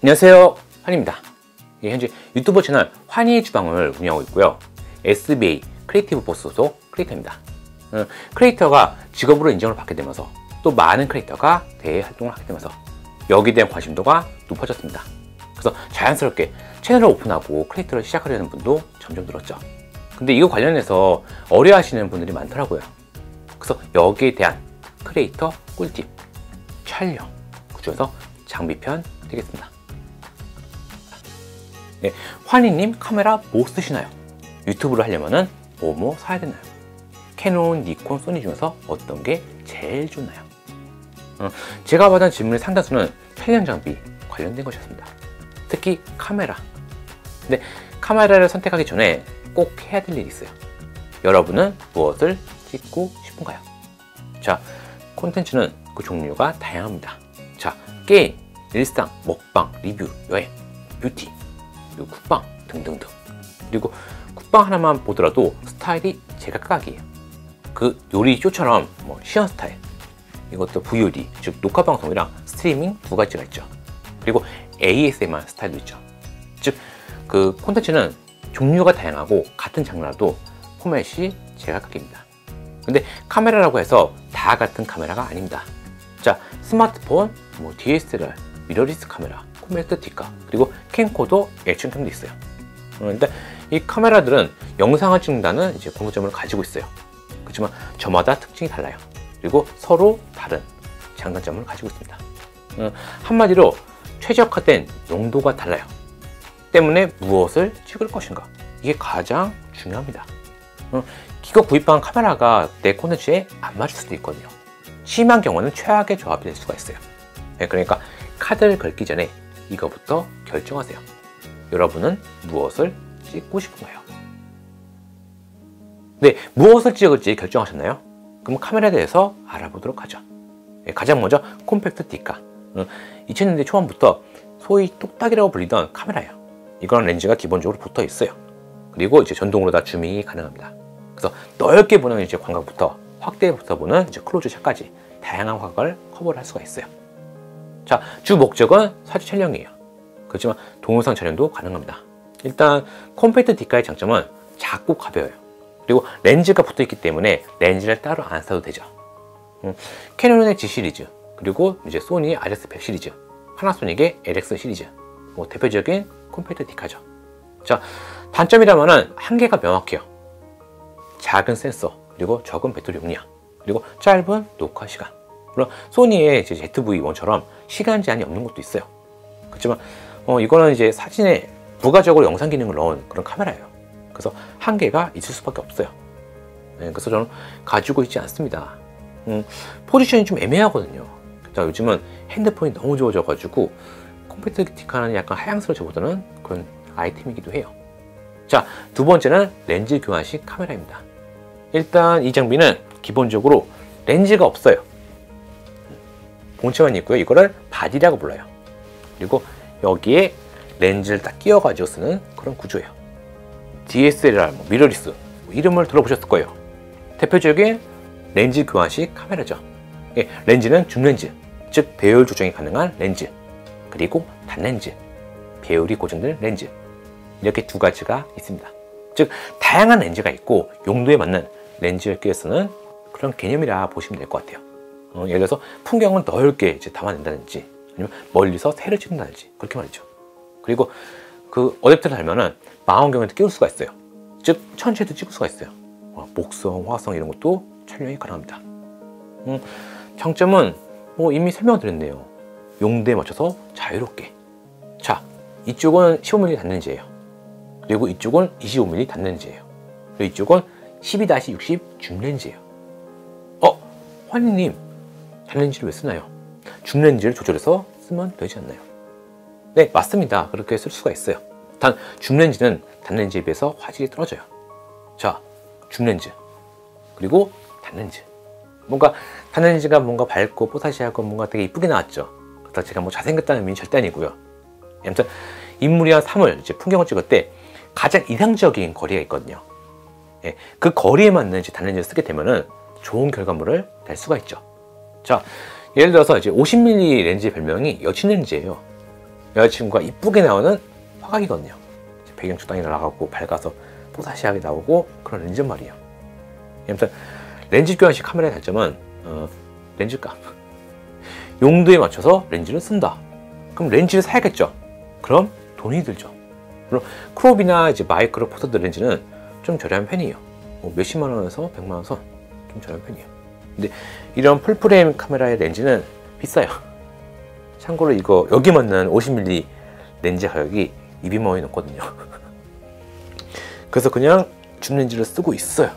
안녕하세요, 환희입니다. 현재 유튜브 채널 환희의 주방을 운영하고 있고요. SBA 크리에이티브 보스 소속 크리에이터입니다. 크리에이터가 직업으로 인정을 받게 되면서 또 많은 크리에이터가 대외 활동을 하게 되면서 여기에 대한 관심도가 높아졌습니다. 그래서 자연스럽게 채널을 오픈하고 크리에이터를 시작하려는 분도 점점 늘었죠. 근데 이거 관련해서 어려워하시는 분들이 많더라고요. 그래서 여기에 대한 크리에이터 꿀팁, 촬영, 그중에서 장비편 되겠습니다. 네, 환희님 카메라 뭐 쓰시나요? 유튜브를 하려면은 뭐뭐 사야 되나요? 캐논, 니콘, 소니 중에서 어떤 게 제일 좋나요? 제가 받은 질문의 상당수는 촬영 장비 관련된 것이었습니다. 특히 카메라. 근데 카메라를 선택하기 전에 꼭 해야 될 일이 있어요. 여러분은 무엇을 찍고 싶은가요? 자, 콘텐츠는 그 종류가 다양합니다. 자, 게임, 일상, 먹방, 리뷰, 여행, 뷰티, 그리고 쿡방 등등등. 그리고 쿡방 하나만 보더라도 스타일이 제각각이에요. 그 요리 쇼처럼 시연 스타일, 이것도 VOD, 즉 녹화 방송이랑 스트리밍 두 가지가 있죠. 그리고 ASMR 스타일도 있죠. 즉 그 콘텐츠는 종류가 다양하고 같은 장르라도 포맷이 제각각입니다. 근데 카메라라고 해서 다 같은 카메라가 아닙니다. 자, 스마트폰, DSLR, 미러리스 카메라, 콤팩트 디카, 그리고 캠코더, 액션캠도 있어요. 근데 이 카메라들은 영상을 찍는다는 이제 공통점을 가지고 있어요. 그렇지만 저마다 특징이 달라요. 그리고 서로 다른 장단점을 가지고 있습니다. 한마디로 최적화된 용도가 달라요. 때문에 무엇을 찍을 것인가, 이게 가장 중요합니다. 기껏 구입한 카메라가 내 콘텐츠에 안 맞을 수도 있거든요. 심한 경우는 최악의 조합이 될 수가 있어요. 그러니까 카드를 걸기 전에 이거부터 결정하세요. 여러분은 무엇을 찍고 싶은가요? 네, 무엇을 찍을지 결정하셨나요? 그럼 카메라에 대해서 알아보도록 하죠. 가장 먼저 콤팩트 디카. 2000년대 초반부터 소위 뚝딱이라고 불리던 카메라예요. 이건 렌즈가 기본적으로 붙어 있어요. 그리고 이제 전동으로 다 줌이 가능합니다. 그래서 넓게 보는 이제 광각부터 확대부터 보는 이제 클로즈샷까지 다양한 화각을 커버를 할 수가 있어요. 자, 주 목적은 사진 촬영이에요. 그렇지만 동영상 촬영도 가능합니다. 일단 콤팩트 디카의 장점은 작고 가벼워요. 그리고 렌즈가 붙어 있기 때문에 렌즈를 따로 안 써도 되죠. 캐논의 G 시리즈, 그리고 이제 소니의 RS100 시리즈, 파나소닉의 LX 시리즈, 대표적인 콤팩트 디카죠. 자, 단점이라면은 한계가 명확해요. 작은 센서, 그리고 적은 배터리 용량, 그리고 짧은 녹화 시간. 물론 소니의 ZV-1처럼 시간 제한이 없는 것도 있어요. 그렇지만 이거는 이제 사진에 부가적으로 영상 기능을 넣은 그런 카메라예요. 그래서 한계가 있을 수밖에 없어요. 그래서 저는 가지고 있지 않습니다. 포지션이 좀 애매하거든요. 요즘은 핸드폰이 너무 좋아져 가지고 콤팩트 디카는 약간 하향스러워보다는 그런 아이템이기도 해요. 자, 두 번째는 렌즈 교환식 카메라입니다. 일단 이 장비는 기본적으로 렌즈가 없어요. 본체만 있고요. 이거를 바디라고 불러요. 그리고 여기에 렌즈를 딱 끼워가지고 쓰는 그런 구조예요. DSLR, 미러리스, 이름을 들어보셨을 거예요. 대표적인 렌즈 교환식 카메라죠. 렌즈는 줌렌즈, 즉 배열 조정이 가능한 렌즈, 그리고 단렌즈, 배열이 고정된 렌즈, 이렇게 두 가지가 있습니다. 즉 다양한 렌즈가 있고 용도에 맞는 렌즈를 끼워 쓰는 그런 개념이라 보시면 될 것 같아요. 예를 들어서 풍경을 넓게 이제 담아낸다든지, 아니면 멀리서 새를 찍는다든지, 그렇게 말이죠. 그리고 그 어댑터를 달면은 망원경에도 끼울 수가 있어요. 즉 천체도 찍을 수가 있어요. 목성, 화성 이런 것도 촬영이 가능합니다. 장점은 이미 설명드렸네요. 용도에 맞춰서 자유롭게. 자, 이쪽은 15mm 단렌즈예요. 그리고 이쪽은 25mm 단렌즈예요. 그리고 이쪽은 12-60 줌렌즈예요. 환희님, 단렌즈를 왜 쓰나요? 줌렌즈를 조절해서 쓰면 되지 않나요? 네, 맞습니다. 그렇게 쓸 수가 있어요. 단 줌렌즈는 단렌즈에 비해서 화질이 떨어져요. 자, 줌렌즈 그리고 단렌즈, 뭔가 단렌즈가 뭔가 밝고 뽀사시하고 뭔가 되게 이쁘게 나왔죠. 그렇다고 제가 잘생겼다는 의미는 절대 아니고요. 아무튼 인물이나 사물, 이제 풍경을 찍을 때 가장 이상적인 거리가 있거든요. 그 거리에 맞는 단렌즈를 쓰게 되면은 좋은 결과물을 낼 수가 있죠. 자, 예를 들어서 이제 50mm 렌즈의 별명이 여친 렌즈예요. 여자친구가 이쁘게 나오는 화각이거든요. 배경 적당히 날아가고 밝아서 뽀사시하게 나오고 그런 렌즈 말이에요. 아무튼 렌즈 교환식 카메라의 단점은 렌즈값. 용도에 맞춰서 렌즈를 쓴다. 그럼 렌즈를 사야겠죠. 그럼 돈이 들죠. 물론 크롭이나 이제 마이크로 포 서드 렌즈는 좀 저렴한 편이에요. 뭐 몇십만 원에서 100만 원 선 좀 저렴한 편이에요. 근데 이런 풀프레임 카메라의 렌즈는 비싸요. 참고로 이거 여기 맞는 50mm 렌즈 가격이 200만 원이 넘거든요. 그래서 그냥 줌 렌즈를 쓰고 있어요.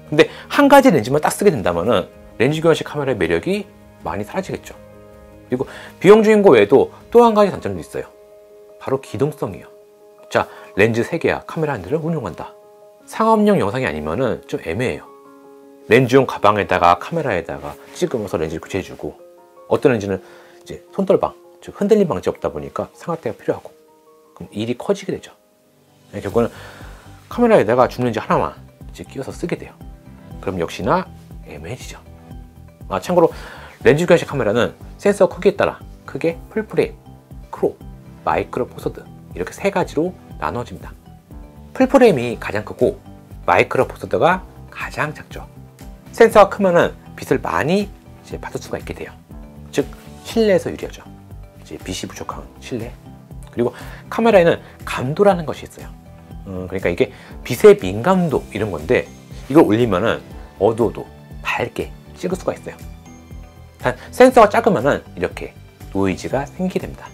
근데 한 가지 렌즈만 딱 쓰게 된다면은 렌즈 교환식 카메라의 매력이 많이 사라지겠죠. 그리고 비용 중인 거 외에도 또 한 가지 단점도 있어요. 바로 기동성이에요. 자, 렌즈 3개야 카메라 한 대를 운용한다. 상업용 영상이 아니면은 좀 애매해요. 렌즈용 가방에다가 카메라에다가 찍으면서 렌즈를 교체해주고, 어떤 렌즈는 이제 손떨방, 즉 흔들림 방지 없다 보니까 삼각대가 필요하고, 그럼 일이 커지게 되죠. 결국은 카메라에다가 줌 렌즈 하나만 이제 끼워서 쓰게 돼요. 그럼 역시나 애매해지죠. 참고로 렌즈 교환식 카메라는 센서 크기에 따라 크게 풀프레임, 크롭, 마이크로 포 서드 이렇게 세 가지로 나눠집니다. 풀프레임이 가장 크고 마이크로 포 서드가 가장 작죠. 센서가 크면은 빛을 많이 이제 받을 수가 있게 돼요. 즉 실내에서 유리하죠. 이제 빛이 부족한 실내. 그리고 카메라에는 감도라는 것이 있어요. 그러니까 이게 빛의 민감도 이런 건데, 이걸 올리면은 어두워도 밝게 찍을 수가 있어요. 단 센서가 작으면은 이렇게 노이즈가 생기게 됩니다.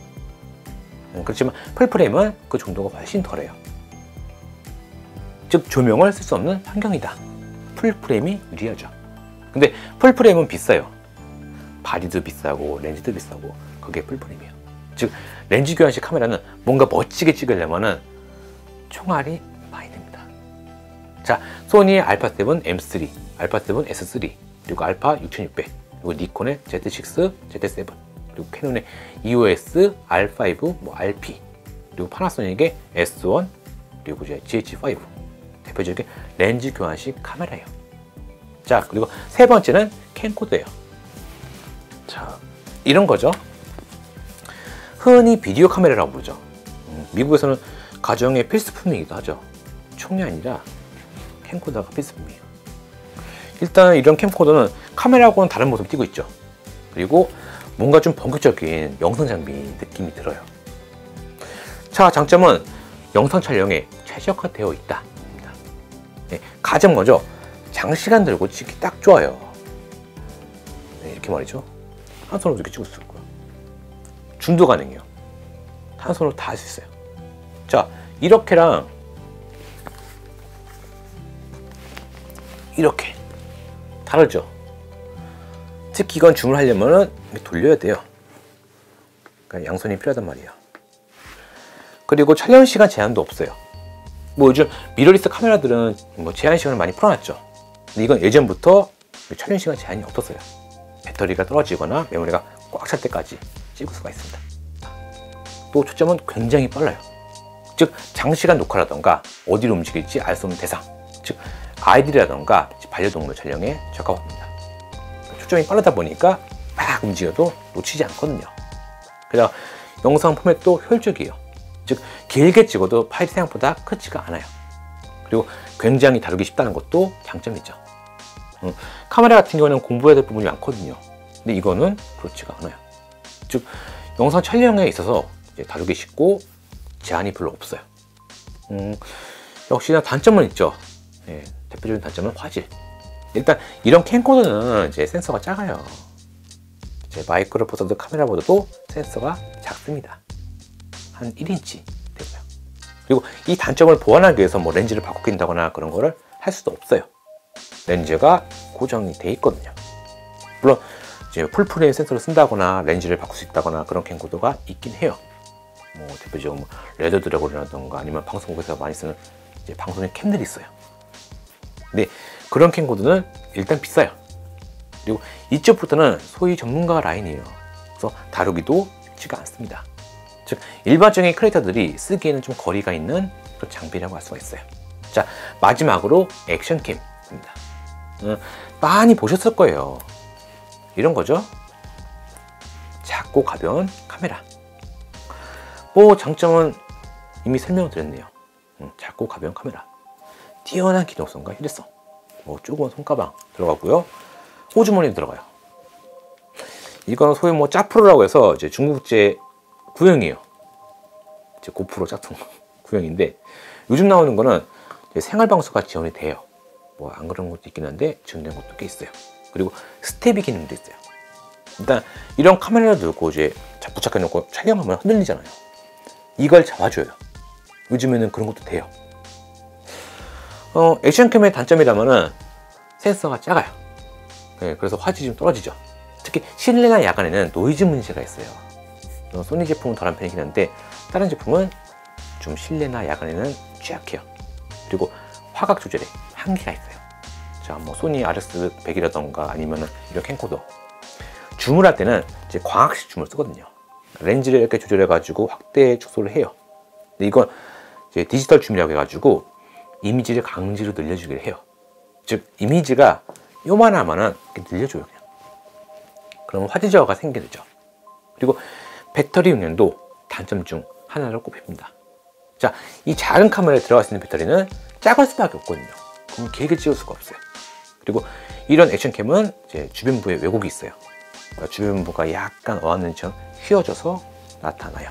그렇지만 풀프레임은 그 정도가 훨씬 덜해요. 즉 조명을 쓸 수 없는 환경이다. 풀프레임이 유리하죠. 근데 풀프레임은 비싸요. 바디도 비싸고 렌즈도 비싸고 그게 풀프레임이에요. 즉 렌즈 교환식 카메라는 뭔가 멋지게 찍으려면은 총알이 많이 듭니다. 자, 소니의 알파7 M3, 알파7 S3, 그리고 알파 6600, 그리고 니콘의 Z6, Z7, 그리고 캐논의 EOS R5, 뭐 RP, 그리고 파나소닉의 S1, 그리고 이제 GH5 대표적인 렌즈 교환식 카메라예요. 자, 그리고 세 번째는 캠코더예요. 자, 이런 거죠. 흔히 비디오 카메라라고 부르죠. 미국에서는 가정의 필수품이기도 하죠. 총이 아니라 캠코더가 필수품이에요. 일단 이런 캠코더는 카메라하고는 다른 모습을 띄고 있죠. 그리고 뭔가 좀 본격적인 영상 장비 느낌이 들어요. 자, 장점은 영상 촬영에 최적화되어 있다. 네, 가장 먼저 장시간 들고 찍기 딱 좋아요. 네, 이렇게 말이죠. 한 손으로 이렇게 찍을 수 있고요. 줌도 가능해요. 한 손으로 다 할 수 있어요. 자, 이렇게랑 이렇게 다르죠. 특히 이건 줌을 하려면 돌려야 돼요. 그러니까 양손이 필요하단 말이에요. 그리고 촬영 시간 제한도 없어요. 뭐 요즘 미러리스 카메라들은 뭐 제한 시간을 많이 풀어놨죠. 근데 이건 예전부터 촬영 시간 제한이 없었어요. 배터리가 떨어지거나 메모리가 꽉 찰 때까지 찍을 수가 있습니다. 또 초점은 굉장히 빨라요. 즉 장시간 녹화라던가 어디로 움직일지 알 수 없는 대상, 즉 아이들이라던가 반려동물 촬영에 적합합니다. 초점이 빠르다 보니까 막 움직여도 놓치지 않거든요. 게다가 영상 포맷도 효율적이에요. 즉 길게 찍어도 파일이 생각보다 크지가 않아요. 그리고 굉장히 다루기 쉽다는 것도 장점이죠. 카메라 같은 경우는 공부해야 될 부분이 많거든요. 근데 이거는 그렇지가 않아요. 즉 영상 촬영에 있어서 이제 다루기 쉽고 제한이 별로 없어요. 역시나 단점은 있죠. 네, 대표적인 단점은 화질. 일단 이런 캠코더는 이제 센서가 작아요. 이제 마이크로 포 서드 카메라보다도 센서가 작습니다. 한 1인치 되고요. 그리고 이 단점을 보완하기 위해서 뭐 렌즈를 바꾸긴다거나 그런 거를 할 수도 없어요. 렌즈가 고정이 돼 있거든요. 물론 이제 풀프레임 센서를 쓴다거나 렌즈를 바꿀 수 있다거나 그런 캠코더가 있긴 해요. 뭐 대표적으로 뭐 레더 드래곤이라던가 아니면 방송국에서 많이 쓰는 이제 방송용 캠들이 있어요. 근데 그런 캠코더는 일단 비싸요. 그리고 이쪽부터는 소위 전문가 라인이에요. 그래서 다루기도 쉽지가 않습니다. 즉 일반적인 크리에이터들이 쓰기에는 좀 거리가 있는 그런 장비라고 할 수가 있어요. 자, 마지막으로 액션캠입니다. 많이 보셨을 거예요. 이런 거죠. 작고 가벼운 카메라. 뭐 장점은 이미 설명드렸네요. 작고 가벼운 카메라, 뛰어난 기동성과 휴대성, 뭐 조그만 손가방 들어가고요. 호주머니도 들어가요. 이건 소위 뭐 짜프로라고 해서 이제 중국제 구형이에요. 이제 고프로 짝퉁 구형인데, 요즘 나오는 거는 생활방수가 지원이 돼요. 뭐 안 그런 것도 있긴 한데 지원된 것도 꽤 있어요. 그리고 스테비 기능도 있어요. 일단 이런 카메라를 들고 이제 부착해 놓고 촬영하면 흔들리잖아요. 이걸 잡아줘요. 요즘에는 그런 것도 돼요. 액션캠의 단점이라면은 센서가 작아요. 네, 그래서 화질이 좀 떨어지죠. 특히 실내나 야간에는 노이즈 문제가 있어요. 소니 제품은 덜한 편이긴 한데 다른 제품은 좀 실내나 야간에는 취약해요. 그리고 화각 조절에 한계가 있어요. 자, 뭐 소니 RS100이라던가 아니면은 이런 캠코더 줌을 할 때는 이제 광학식 줌을 쓰거든요. 렌즈를 이렇게 조절해 가지고 확대 축소를 해요. 근데 이건 이제 디지털 줌이라고 해가지고 이미지를 강제로 늘려주기를 해요. 즉 이미지가 요만하면은 이렇게 늘려줘요. 그냥. 그러면 화질 저하가 생기게 되죠. 그리고 배터리 용량도 단점 중 하나로 꼽힙니다. 자, 이 작은 카메라에 들어갈 수 있는 배터리는 작을 수밖에 없거든요. 그럼 길게 찍을 수가 없어요. 그리고 이런 액션캠은 이제 주변부에 왜곡이 있어요. 그러니까 주변부가 약간 어안는처럼 휘어져서 나타나요.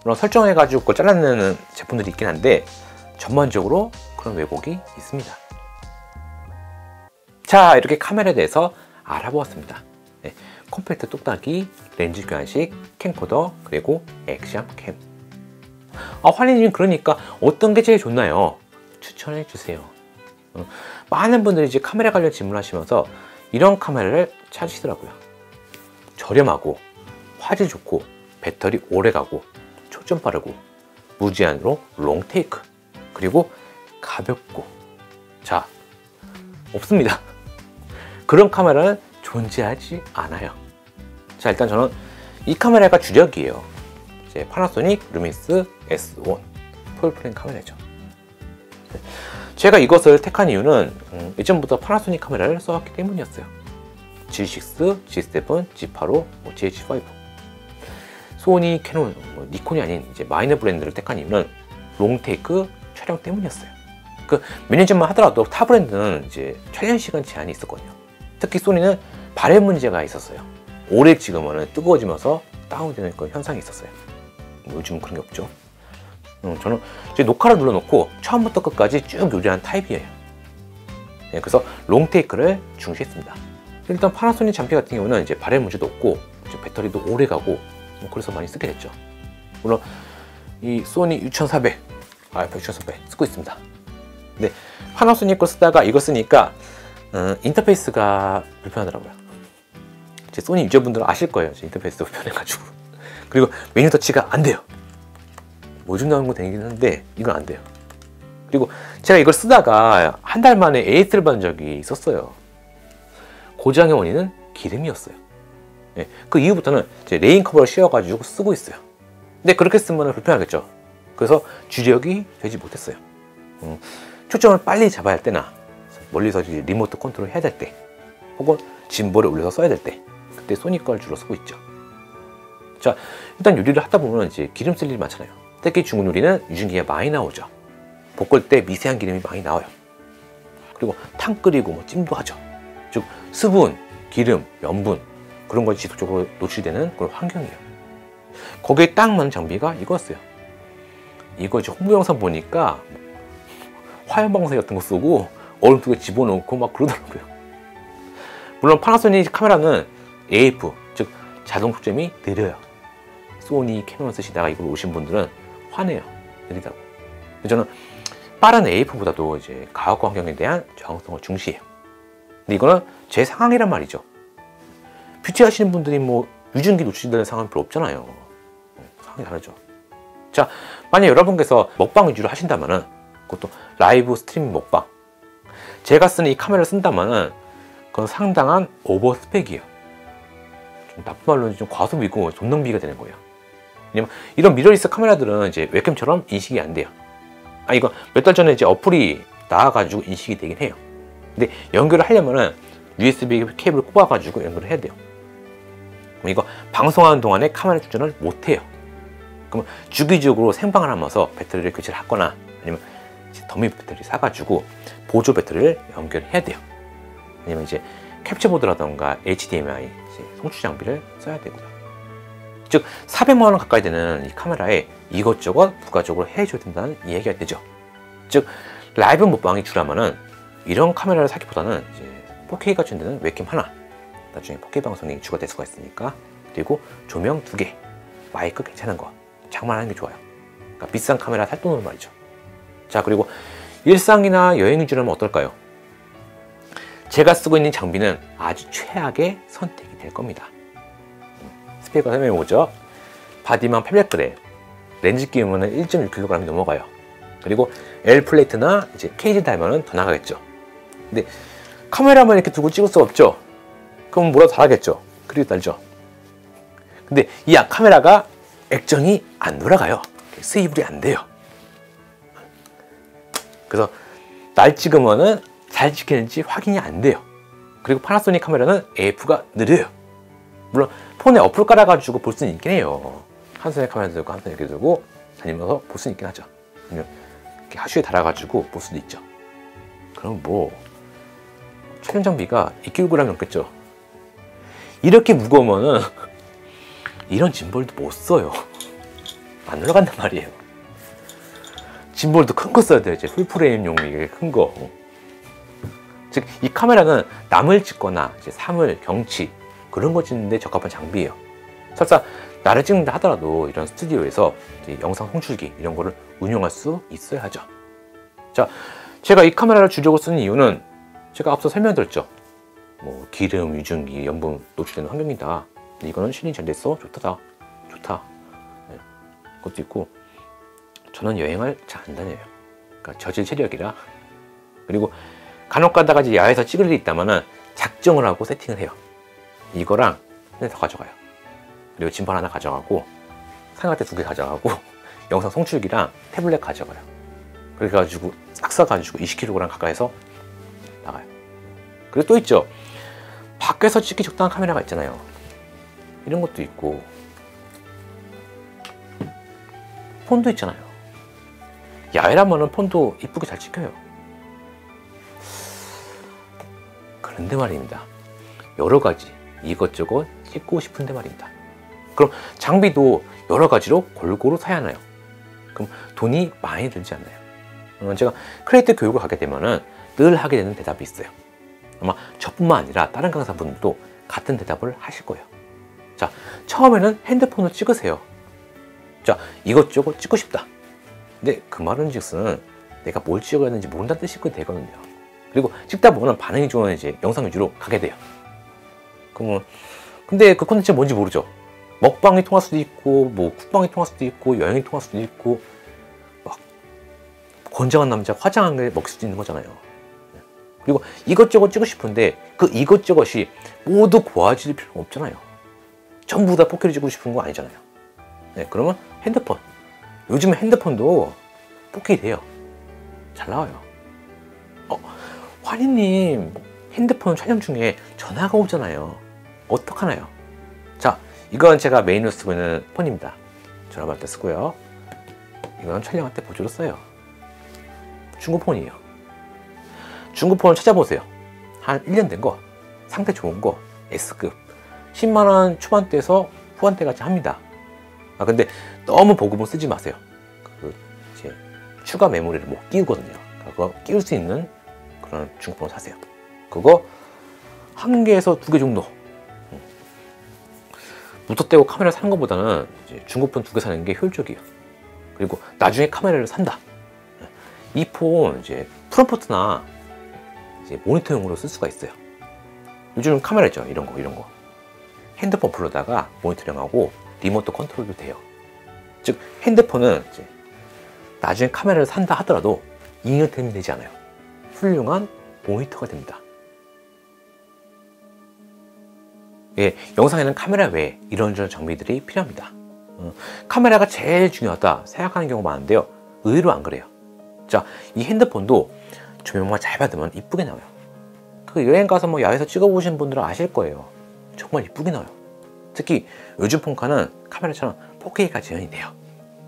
물론 설정해가지고 그걸 잘라내는 제품들이 있긴 한데 전반적으로 그런 왜곡이 있습니다. 자, 이렇게 카메라에 대해서 알아보았습니다. 네, 컴팩트 뚝딱이, 렌즈 교환식, 캠코더, 그리고 액션캠. 환희님, 그러니까 어떤 게 제일 좋나요? 추천해 주세요. 많은 분들이 이제 카메라 관련 질문하시면서 이런 카메라를 찾으시더라고요. 저렴하고 화질 좋고 배터리 오래가고 초점 빠르고 무제한으로 롱테이크, 그리고 가볍고. 자, 없습니다. 그런 카메라는 존재하지 않아요. 자, 일단 저는 이 카메라가 주력이에요. 이제 파나소닉 루미스 S1 풀프레임 카메라죠. 제가 이것을 택한 이유는 예전부터 파나소닉 카메라를 써왔기 때문이었어요. G6, G7, G8, GH5. 소니, 캐논, 니콘이 아닌 이제 마이너 브랜드를 택한 이유는 롱테이크 촬영 때문이었어요. 몇 년 전만 하더라도 타 브랜드는 이제 촬영 시간 제한이 있었거든요. 특히 소니는 발열 문제가 있었어요. 오래 찍으면 뜨거워지면서 다운되는 그런 현상이 있었어요. 요즘은 그런 게 없죠. 저는 이제 녹화를 눌러놓고 처음부터 끝까지 쭉 요리한 타입이에요. 네, 그래서 롱테이크를 중시했습니다. 일단 파나소닉 장비 같은 경우는 이제 발열 문제도 없고 이제 배터리도 오래 가고 그래서 많이 쓰게 됐죠. 물론 이 소니 6400, 알파 6400 쓰고 있습니다. 근데 파나소닉 거 쓰다가 이거 쓰니까 인터페이스가 불편하더라고요. 제 소니 유저분들은 아실 거예요. 인터페이스가 불편해가지고. 그리고 메뉴 터치가 안 돼요. 뭐좀 나오는 거 되긴 한데 이건 안 돼요. 그리고 제가 이걸 쓰다가 한 달 만에 AS를 받은 적이 있었어요. 고장의 원인은 기름이었어요. 네, 그 이후부터는 제 레인 커버를 씌워가지고 쓰고 있어요. 근데 그렇게 쓰면 불편하겠죠. 그래서 주력이 되지 못했어요. 초점을 빨리 잡아야 할 때나 멀리서 리모트 컨트롤 해야 될 때, 혹은 짐볼에 올려서 써야 될 때, 그때 소니 걸 주로 쓰고 있죠. 자, 일단 요리를 하다 보면 이제 기름 쓸 일이 많잖아요. 특히 중국 요리는 유증기가 많이 나오죠. 볶을 때 미세한 기름이 많이 나와요. 그리고 탕 끓이고 뭐 찜도 하죠. 즉 수분, 기름, 염분 그런 것이 지속적으로 노출되는 그런 환경이에요. 거기에 딱 맞는 장비가 이거였어요. 이거 이제 홍보 영상 보니까 화염방사기 같은 거 쓰고 얼음 속에 집어넣고 막 그러더라고요. 물론 파나소닉 카메라는 AF, 즉 자동 초점이 느려요. 소니, 캐논 쓰시다가 이걸 오신 분들은 화내요. 느리다고. 저는 빠른 AF보다도 이제 가혹 환경에 대한 저항성을 중시해요. 근데 이거는 제 상황이란 말이죠. 뷰티 하시는 분들이 뭐 유증기 노출되는 상황은 별로 없잖아요. 상황이 다르죠. 자, 만약 여러분께서 먹방 위주로 하신다면은, 그것도 라이브 스트리밍 먹방, 제가 쓰는 이 카메라를 쓴다면은 그건 상당한 오버 스펙이에요. 좀 나쁜 말로는 좀 과소비고 존낭비가 되는 거예요. 왜냐면 이런 미러리스 카메라들은 이제 웹캠처럼 인식이 안 돼요. 이거 몇 달 전에 이제 어플이 나와가지고 인식이 되긴 해요. 근데 연결을 하려면은 USB 케이블을 꼽아가지고 연결을 해야 돼요. 그럼 이거 방송하는 동안에 카메라 충전을 못 해요. 그럼 주기적으로 생방을 하면서 배터리를 교체를 하거나 아니면 더미 배터리 사가지고 보조 배터리를 연결해야 돼요. 아니면 이제 캡처보드라던가 HDMI 송출 장비를 써야 되고요. 즉 400만 원 가까이 되는 이 카메라에 이것저것 부가적으로 해줘야 된다는 이야기가 되죠. 즉 라이브 먹방이 주라면은 이런 카메라를 사기보다는 이제 4K가 지원되는 웹캠 하나, 나중에 4K 방송이 추가될 수가 있으니까, 그리고 조명 2개, 마이크 괜찮은 거 장만하는 게 좋아요. 그러니까 비싼 카메라 살 돈으로 말이죠. 자, 그리고 일상이나 여행 위주라면 어떨까요? 제가 쓰고 있는 장비는 아주 최악의 선택이 될 겁니다. 스펙을 설명해 보죠. 바디만 800g, 렌즈 끼우면 1.6kg이 넘어가요. 그리고 L 플레이트나 이제 케이지 달면은 더 나가겠죠. 근데 카메라만 이렇게 두고 찍을 수 없죠. 그럼 뭐라도 달아겠죠. 그리고 달죠. 근데 이 카메라가 액정이 안 돌아가요. 스위블이 안 돼요. 그래서 날 찍으면은 잘 찍히는지 확인이 안 돼요. 그리고 파나소닉 카메라는 AF가 느려요. 물론 폰에 어플 깔아가지고 볼 수는 있긴 해요. 한 손에 카메라 들고 한 손에 이렇게 들고 다니면서 볼 수는 있긴 하죠. 아니면 이렇게 하슈에 달아가지고 볼 수도 있죠. 그럼 뭐 촬영 장비가 2kg 넘겠죠. 이렇게 무거우면은 이런 짐볼도 못 써요. 안 올라간단 말이에요. 짐볼도 큰 거 써야 돼요. 이제 풀프레임용 이게 큰 거. 즉 이 카메라는 남을 찍거나 이제 사물, 경치 그런 거 찍는데 적합한 장비예요. 설사 나를 찍는다 하더라도 이런 스튜디오에서 영상 송출기 이런 거를 운용할 수 있어야 하죠. 자, 제가 이 카메라를 주력으로 쓰는 이유는 제가 앞서 설명드렸죠. 뭐 기름, 유증기, 염분 노출되는 환경이다. 이거는 실링 잘 됐어, 좋다. 네, 그것도 있고, 저는 여행을 잘 안 다녀요. 그러니까 저질 체력이라. 그리고 간혹 가다가 이제 야외에서 찍을 일이 있다면은 작정을 하고 세팅을 해요. 이거랑 핸드폰 가져가요. 그리고 짐벌 하나 가져가고, 삼각대 2개 가져가고, 영상 송출기랑 태블릿 가져가요. 그래가지고 싹 싸가지고 20kg 가까이서 나가요. 그리고 또 있죠. 밖에서 찍기 적당한 카메라가 있잖아요. 이런 것도 있고, 폰도 있잖아요. 야외라면은 폰도 이쁘게 잘 찍혀요. 그런데 말입니다. 여러 가지 이것저것 찍고 싶은데 말입니다. 그럼 장비도 여러 가지로 골고루 사야 하나요? 그럼 돈이 많이 들지 않나요? 제가 크리에이터 교육을 하게 되면은 늘 하게 되는 대답이 있어요. 아마 저뿐만 아니라 다른 강사분들도 같은 대답을 하실 거예요. 자, 처음에는 핸드폰으로 찍으세요. 자, 이것저것 찍고 싶다. 근데 그 말은 즉슨 내가 뭘 찍어야 하는지 모른다는 뜻이 되거든요. 그리고 찍다 보면 반응이 좋은 이제 영상 위주로 가게 돼요. 그러면 근데 그 콘텐츠가 뭔지 모르죠. 먹방이 통할 수도 있고, 뭐 국방이 통할 수도 있고, 여행이 통할 수도 있고, 막 건장한 남자 화장한 게 먹을 수도 있는 거잖아요. 그리고 이것저것 찍고 싶은데 그 이것저것이 모두 고화질 필요가 없잖아요. 전부 다 4K로 찍고 싶은 거 아니잖아요. 네, 그러면 핸드폰. 요즘에 핸드폰도 4K 돼요. 잘 나와요. 환희님, 핸드폰 촬영 중에 전화가 오잖아요. 어떡하나요? 자, 이건 제가 메인으로 쓰고 있는 폰입니다. 전화받을 때 쓰고요. 이건 촬영할 때 보조로 써요. 중고폰이에요. 중고폰을 찾아보세요. 한 1년 된 거, 상태 좋은 거, S급 10만원 초반대에서 후반대까지 합니다. 근데 너무 보급은 쓰지 마세요. 이제 추가 메모리를 못 끼우거든요. 그거 끼울 수 있는 그런 중고폰을 사세요. 그거 1개에서 2개 정도. 무턱대고 카메라 사는 것보다는 이제 중고폰 2개 사는 게 효율적이에요. 그리고 나중에 카메라를 산다. 이 폰 이제 프롬프트나 이제 모니터용으로 쓸 수가 있어요. 요즘 카메라 있죠, 이런 거. 핸드폰 불러다가 모니터링하고 리모트 컨트롤도 돼요. 즉 핸드폰은 이제 나중에 카메라를 산다 하더라도 인터템이 되지 않아요. 훌륭한 모니터가 됩니다. 예, 영상에는 카메라 외에 이런저런 장비들이 필요합니다. 카메라가 제일 중요하다 생각하는 경우가 많은데요. 의외로 안 그래요. 자, 이 핸드폰도 조명만 잘 받으면 이쁘게 나와요. 그 여행 가서 뭐 야외에서 찍어보신 분들은 아실 거예요. 정말 이쁘게 나와요. 특히 요즘 폰카는 카메라처럼 4K가 지원이 돼요.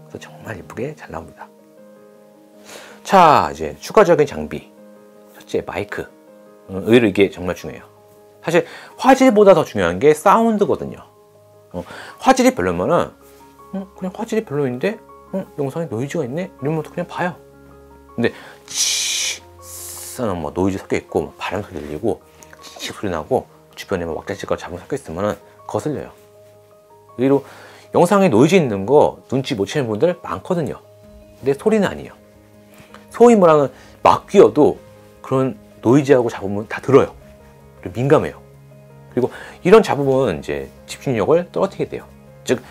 그래서 정말 예쁘게 잘 나옵니다. 자, 이제 추가적인 장비. 첫째, 마이크. 의외로 이게 정말 중요해요. 사실 화질보다 더 중요한 게 사운드거든요. 화질이 별로면은 그냥 화질이 별로인데 영상에 노이즈가 있네? 이러면 그냥 봐요. 근데 뭐 노이즈 섞여 있고 뭐 바람 소리 들리고 치 소리 나고 주변에 뭐 왁자지껄 잡음 섞여 있으면은 거슬려요. 의외로 영상에 노이즈 있는 거 눈치 못 채는 분들 많거든요. 근데 소리는 아니에요. 소위 말하는 막 귀여도 그런 노이즈하고 잡음은 다 들어요. 그리고 민감해요. 그리고 이런 잡음은 이제 집중력을 떨어뜨리게 돼요. 즉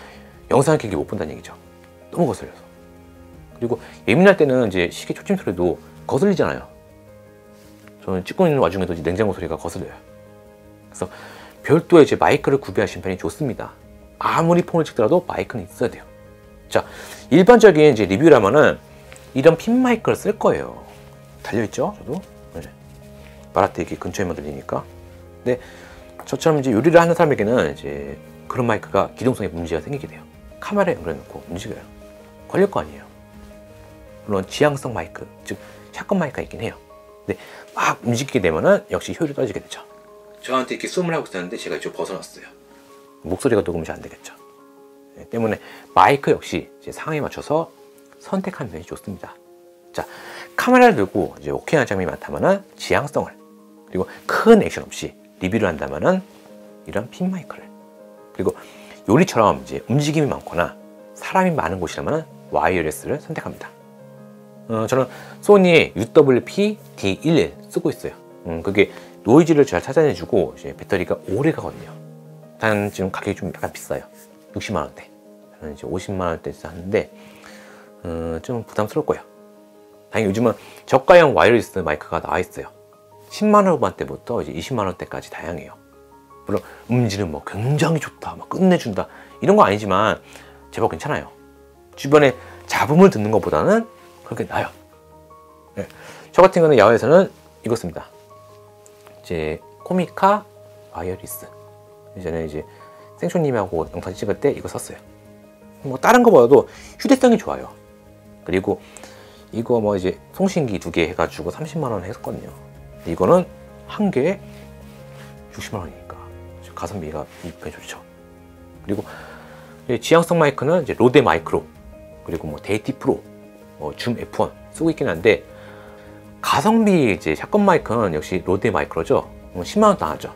영상을 길게 못 본다는 얘기죠. 너무 거슬려서. 그리고 예민할 때는 이제 시계 초침 소리도 거슬리잖아요. 저는 찍고 있는 와중에도 이제 냉장고 소리가 거슬려요. 그래서 별도의 이제 마이크를 구비하시는 편이 좋습니다. 아무리 폰을 찍더라도 마이크는 있어야 돼요. 자, 일반적인 이제 리뷰라면은 이런 핀 마이크를 쓸 거예요. 달려있죠? 저도 이제 말할 때 이렇게 근처에만 들리니까. 근데 저처럼 이제 요리를 하는 사람에게는 이제 그런 마이크가 기동성에 문제가 생기게 돼요. 카메라에 연결해놓고 움직여요. 걸릴 거 아니에요. 물론 지향성 마이크, 즉 샷건 마이크가 있긴 해요. 근데 막 움직이게 되면은 역시 효율이 떨어지게 되죠. 저한테 이렇게 숨을 하고 있었는데 제가 이쪽 벗어났어요. 목소리가 녹음이 잘 안 되겠죠. 때문에 마이크 역시 이제 상황에 맞춰서 선택하는 편이 좋습니다. 자, 카메라를 들고 이제 오케이한 장면이 많다면은 지향성을, 그리고 큰 액션 없이 리뷰를 한다면은 이런 핀 마이크를, 그리고 요리처럼 이제 움직임이 많거나 사람이 많은 곳이라면 와이어리스를 선택합니다. 저는 소니의 UWP D11 쓰고 있어요. 그게 노이즈를 잘 찾아내주고 이제 배터리가 오래 가거든요. 단 지금 가격이 좀 약간 비싸요. 60만원대. 저는 이제 50만원대 샀는데 좀 부담스러울 거예요. 다행히 요즘은 저가형 와이어리스 마이크가 나와 있어요. 10만원 후반대부터 이제 20만원대까지 다양해요. 물론 음질은 뭐 굉장히 좋다, 막 끝내준다 이런 거 아니지만 제법 괜찮아요. 주변에 잡음을 듣는 것보다는 그렇게 나아요. 네. 저 같은 경우는 야외에서는 이거 씁니다. 이제 코미카 와이어리스. 예전에 이제 생쇼님하고 영상 찍을 때 이거 썼어요. 뭐 다른 거보다도 휴대성이 좋아요. 그리고 이거 뭐 이제 송신기 2개 해가지고 30만원 했었거든요. 이거는 한 개에 60만원이니까 가성비가 굉장히 좋죠. 그리고 지향성 마이크는 이제 로데 마이크로, 그리고 뭐 데이티 프로, 줌 F1 쓰고 있긴 한데, 가성비 이제 샷건 마이크는 역시 로데 마이크로죠. 10만원 당하죠.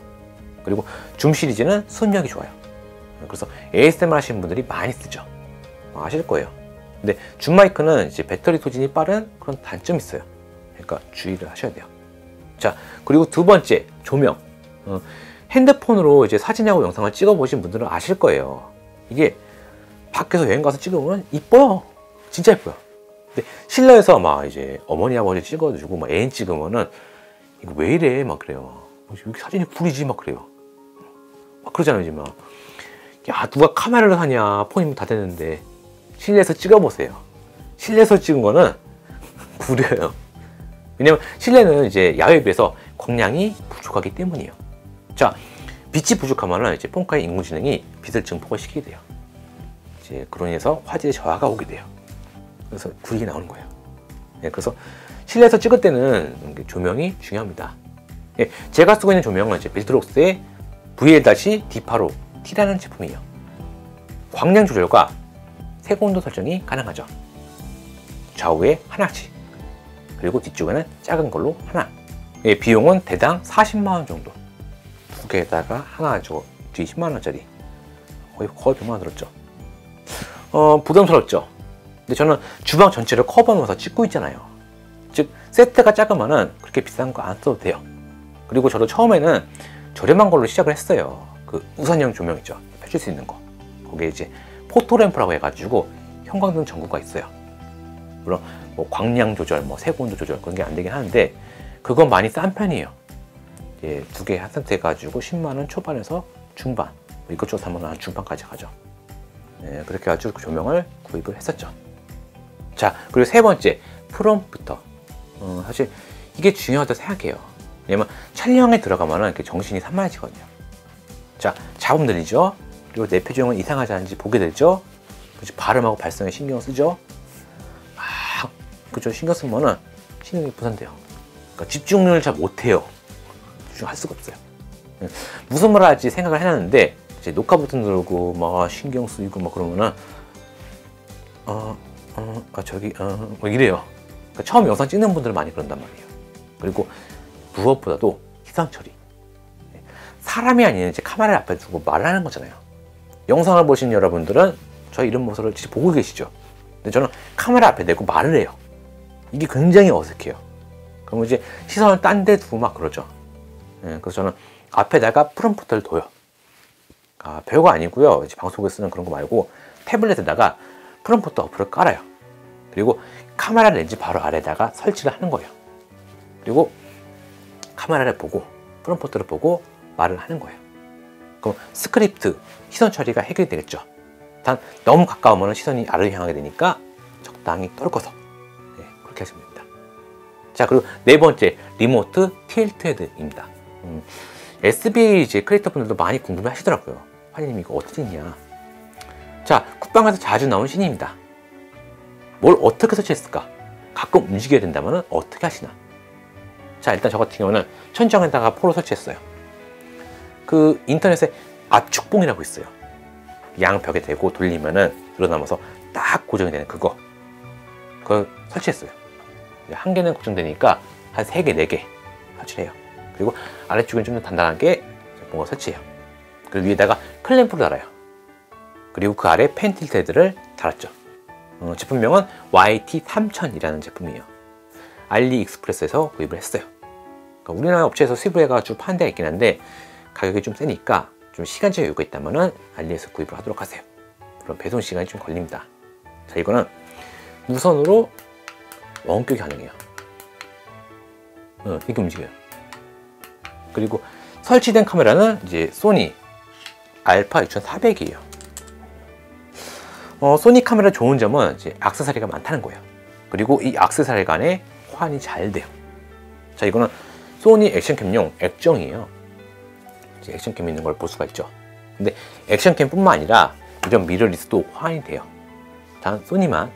그리고 줌 시리즈는 수음력이 좋아요. 그래서 ASMR 하시는 분들이 많이 쓰죠. 아실 거예요. 근데 줌 마이크는 이제 배터리 소진이 빠른 그런 단점이 있어요. 그러니까 주의를 하셔야 돼요. 자, 그리고 두 번째, 조명. 핸드폰으로 이제 사진하고 영상을 찍어 보신 분들은 아실 거예요. 이게 밖에서 여행 가서 찍으면 이뻐요. 진짜 이뻐요. 근데 실내에서 막 이제 어머니 아버지 찍어주고 막 애인 찍으면은 이거 왜 이래 막 그래요. 여기 사진이 구리지 막 그래요. 막 그러잖아요. 이제 막 야, 누가 카메라를 사냐, 폰이면 다 되는데. 실내에서 찍어보세요. 실내에서 찍은 거는 구려요. 왜냐면 실내는 이제 야외에 비해서 광량이 부족하기 때문이에요. 자, 빛이 부족하면 이제 폰카의 인공지능이 빛을 증폭을 시키게 돼요. 이제 그로 인해서 화질의 저하가 오게 돼요. 그래서 구리게 나오는 거예요. 네, 그래서 실내에서 찍을 때는 조명이 중요합니다. 네, 제가 쓰고 있는 조명은 이제 벨트록스의 VL-D8O-T라는 제품이에요. 광량 조절과 색온도 설정이 가능하죠. 좌우에 하나씩, 그리고 뒤쪽에는 작은 걸로 하나. 예, 비용은 대당 40만원 정도. 두 개에다가 하나 저 뒤 10만원짜리. 거의 100만원 들었죠. 부담스럽죠. 근데 저는 주방 전체를 커버하면서 찍고 있잖아요. 즉 세트가 작으면은 그렇게 비싼 거 안 써도 돼요. 그리고 저도 처음에는 저렴한 걸로 시작을 했어요. 그 우산형 조명 있죠. 펼칠 수 있는 거. 거기에 이제 포토램프라고 해가지고 형광등 전구가 있어요. 물론 뭐 광량 조절, 뭐 색온도 조절 그런 게 안 되긴 하는데 그건 많이 싼 편이에요. 예, 두 개 한 세트 해가지고 10만원 초반에서 중반, 이것저것 사면 한 중반까지 가죠. 예, 그렇게 해가지고 그 조명을 구입을 했었죠. 자, 그리고 세 번째, 프롬프터. 사실 이게 중요하다고 생각해요. 왜냐면 촬영에 들어가면 이렇게 정신이 산만해지거든요. 자, 잡음 들리죠? 그리고 내 표정은 이상하지 않은지 보게 되죠? 그치, 발음하고 발성에 신경을 쓰죠. 그죠? 신경 쓰면은 신경이 분산돼요. 그러니까 집중을 잘 못해요. 집중할 수가 없어요. 무슨 말을 할지 생각을 해놨는데 이제 녹화 버튼 누르고 막 신경 쓰이고 막 그러면은 뭐 이래요. 그러니까 처음 영상 찍는 분들은 많이 그런단 말이에요. 그리고 무엇보다도 시선 처리. 사람이 아닌 이제 카메라 앞에 두고 말을 하는 거잖아요. 영상을 보신 여러분들은 저의 이런 모습을 진짜 보고 계시죠. 근데 저는 카메라 앞에 대고 말을 해요. 이게 굉장히 어색해요. 그럼 이제 시선을 딴 데 두고 막 그러죠. 그래서 저는 앞에다가 프롬프트를 둬요. 별거 아니고요. 이제 방송에 쓰는 그런 거 말고 태블릿에다가 프롬프트 어플을 깔아요. 그리고 카메라 렌즈 바로 아래다가 설치를 하는 거예요. 그리고 카메라를 보고 프롬프트를 보고 말을 하는 거예요. 그럼 스크립트, 시선 처리가 해결이 되겠죠. 단 너무 가까우면 시선이 아래로 향하게 되니까 적당히 떨궈서 그렇게 하시면 됩니다. 자, 그리고 네 번째, 리모트 틸트헤드입니다. SB 이제 크리에이터 분들도 많이 궁금해 하시더라고요. 화님 이거 어떻게 했냐. 자, 쿡방에서 자주 나온 신입니다. 뭘 어떻게 설치했을까? 가끔 움직여야 된다면 어떻게 하시나? 자, 일단 저 같은 경우는 천정에다가 포로 설치했어요. 그 인터넷에 압축봉이라고 있어요. 양벽에 대고 돌리면은 늘어나면서 딱 고정이 되는 그걸 설치했어요. 한 개는 고정되니까 한 3개, 4개 설치를 해요. 그리고 아래쪽은 좀 더 단단하게 뭔가 설치해요. 그리고 위에다가 클램프를 달아요. 그리고 그 아래 펜 틸트헤드를 달았죠. 제품명은 YT3000이라는 제품이에요. 알리익스프레스에서 구입을 했어요. 그러니까 우리나라 업체에서 수입해가지고 파는 데가 있긴 한데 가격이 좀 세니까 좀 시간적 여유가 있다면 알리에서 구입을 하도록 하세요. 그럼 배송 시간이 좀 걸립니다. 자, 이거는 무선으로 원격이 가능해요. 이렇게 움직여요. 그리고 설치된 카메라는 이제 소니 알파 6400이에요. 소니 카메라 좋은 점은 이제 액세서리가 많다는 거예요. 그리고 이 액세서리 간에 호환이 잘 돼요. 자, 이거는 소니 액션캠용 액정이에요. 이제 액션캠 있는 걸 볼 수가 있죠. 근데 액션캠 뿐만 아니라 이런 미러리스도 호환이 돼요. 단 소니만,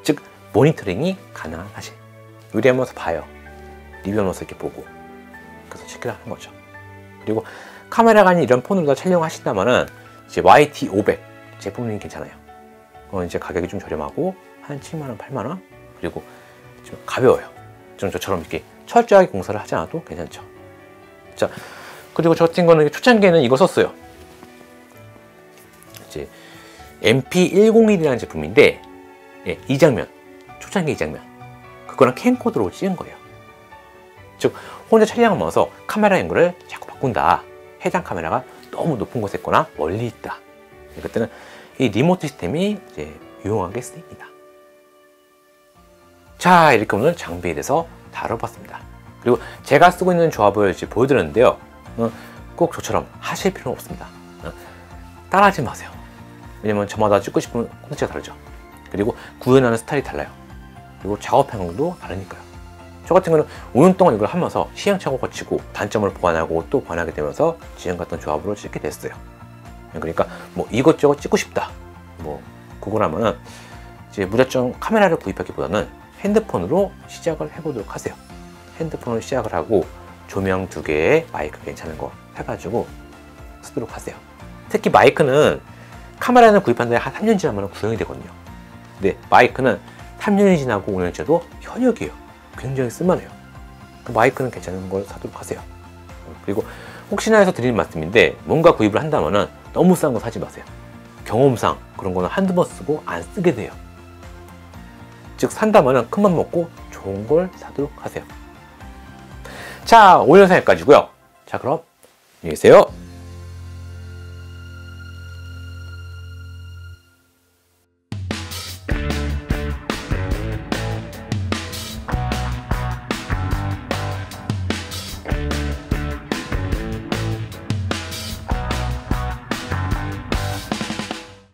즉 모니터링이 가능한 사실. 요리하면서 봐요. 리뷰하면서 이렇게 보고 그래서 체크를 하는 거죠. 그리고 카메라가 아닌 이런 폰으로 촬영하신다면은 이제 YT500 제품이 괜찮아요. 이제 가격이 좀 저렴하고 한 7만원, 8만원. 그리고 좀 가벼워요. 좀 저처럼 이렇게 철저하게 공사를 하지 않아도 괜찮죠. 자, 그리고 저 같은 거는 초창기에는 이거 썼어요. 이제 MP101이라는 제품인데, 이 장면, 초창기 이 장면, 그거랑 캠코더로 찍은 거예요. 즉, 혼자 촬영하면서 카메라 앵글을 자꾸 바꾼다. 해당 카메라가 너무 높은 곳에 있거나 멀리 있다. 그때는 이 리모트 시스템이 이제 유용하게 쓰입니다. 자, 이렇게 오늘 장비에 대해서 다뤄봤습니다. 그리고 제가 쓰고 있는 조합을 이제 보여드렸는데요. 꼭 저처럼 하실 필요는 없습니다. 따라하지 마세요. 왜냐면 저마다 찍고 싶은 콘텐츠가 다르죠. 그리고 구현하는 스타일이 달라요. 그리고 작업 방향도 다르니까요. 저 같은 경우는 5년 동안 이걸 하면서 시행착오 거치고 단점을 보완하고 또 보완하게 되면서 지금 같은 조합으로 찍게 됐어요. 그러니까 뭐 이것저것 찍고 싶다, 뭐 그거라면은 이제 무작정 카메라를 구입하기보다는 핸드폰으로 시작을 해보도록 하세요. 핸드폰으로 시작을 하고 조명 2개에 마이크 괜찮은 거 해가지고 쓰도록 하세요. 특히 마이크는 카메라는 구입한 다음에 한 3년 지나면 구형이 되거든요. 근데 마이크는 3년이 지나고 5년 지나도 현역이에요. 굉장히 쓸만해요. 그 마이크는 괜찮은 걸 사도록 하세요. 그리고 혹시나 해서 드리는 말씀인데 뭔가 구입을 한다면 너무 싼 거 사지 마세요. 경험상 그런 거는 한두 번 쓰고 안 쓰게 돼요. 즉 산다면 큰맘 먹고 좋은 걸 사도록 하세요. 자, 오늘 영상 여기까지고요. 자, 그럼 안녕히 계세요.